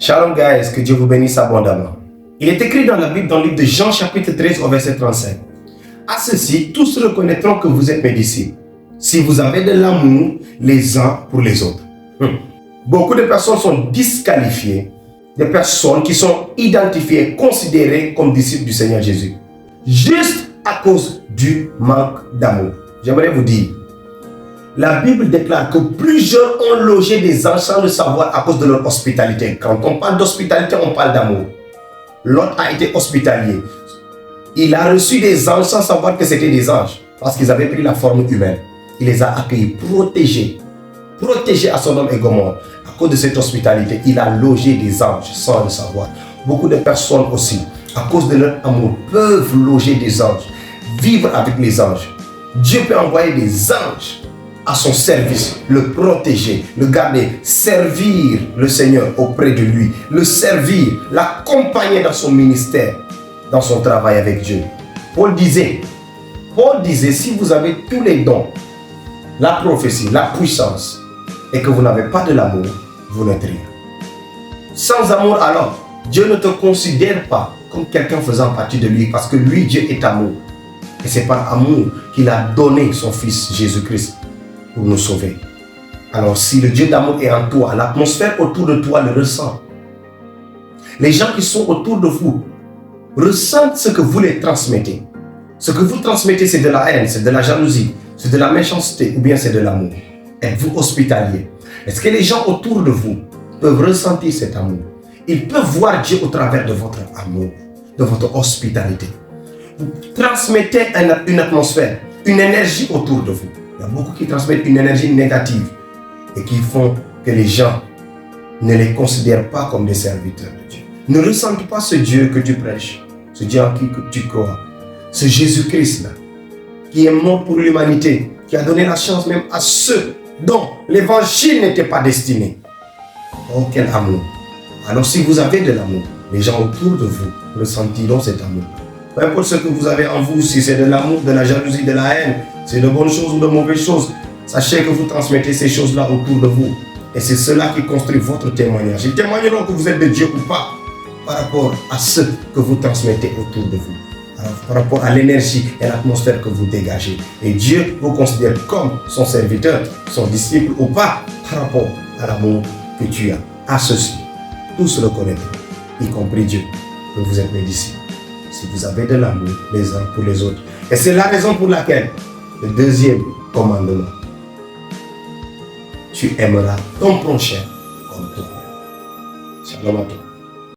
Shalom guys, que Dieu vous bénisse abondamment. Il est écrit dans la Bible, dans le livre de Jean chapitre 13 au verset 35. À ceci, tous reconnaîtront que vous êtes mes disciples, si vous avez de l'amour les uns pour les autres. Beaucoup de personnes sont disqualifiées, des personnes qui sont identifiées, considérées comme disciples du Seigneur Jésus, juste à cause du manque d'amour. J'aimerais vous dire, la Bible déclare que plusieurs ont logé des anges sans le savoir à cause de leur hospitalité. Quand on parle d'hospitalité, on parle d'amour. L'autre a été hospitalier. Il a reçu des anges sans savoir que c'était des anges, parce qu'ils avaient pris la forme humaine. Il les a accueillis, protégés à Sodome et Gomorrhe. À cause de cette hospitalité, il a logé des anges sans le savoir. Beaucoup de personnes aussi, à cause de leur amour, peuvent loger des anges, vivre avec les anges. Dieu peut envoyer des anges à son service, le protéger, le garder, servir le Seigneur auprès de lui, le servir, l'accompagner dans son ministère, dans son travail avec Dieu. Paul disait, si vous avez tous les dons, la prophétie, la puissance, et que vous n'avez pas de l'amour, vous n'êtes rien. Sans amour alors, Dieu ne te considère pas comme quelqu'un faisant partie de lui, parce que lui, Dieu est amour. Et c'est par amour qu'il a donné son Fils Jésus-Christ pour nous sauver. Alors si le Dieu d'amour est en toi, l'atmosphère autour de toi le ressent. Les gens qui sont autour de vous ressentent ce que vous les transmettez. Ce que vous transmettez, c'est de la haine, c'est de la jalousie, c'est de la méchanceté ou bien c'est de l'amour. Êtes-vous hospitalier? Est-ce que les gens autour de vous peuvent ressentir cet amour? Ils peuvent voir Dieu au travers de votre amour, de votre hospitalité. Vous transmettez une atmosphère, une énergie autour de vous. Il y a beaucoup qui transmettent une énergie négative et qui font que les gens ne les considèrent pas comme des serviteurs de Dieu. Ne ressentent pas ce Dieu que tu prêches, ce Dieu en qui tu crois, ce Jésus-Christ-là, qui est mort pour l'humanité, qui a donné la chance même à ceux dont l'évangile n'était pas destiné. Oh, quel amour! Alors si vous avez de l'amour, les gens autour de vous ressentiront cet amour. Peu importe ce que vous avez en vous, si c'est de l'amour, de la jalousie, de la haine, c'est de bonnes choses ou de mauvaises choses, sachez que vous transmettez ces choses-là autour de vous. Et c'est cela qui construit votre témoignage. Ils témoigneront que vous êtes de Dieu ou pas, par rapport à ce que vous transmettez autour de vous. Alors, par rapport à l'énergie et l'atmosphère que vous dégagez. Et Dieu vous considère comme son serviteur, son disciple ou pas, par rapport à l'amour que tu as. À ceci, tous le connaîtront, y compris Dieu, que vous êtes mes disciples. Si vous avez de l'amour les uns pour les autres. Et c'est la raison pour laquelle le deuxième commandement, tu aimeras ton prochain comme toi-même. Shalom à toi.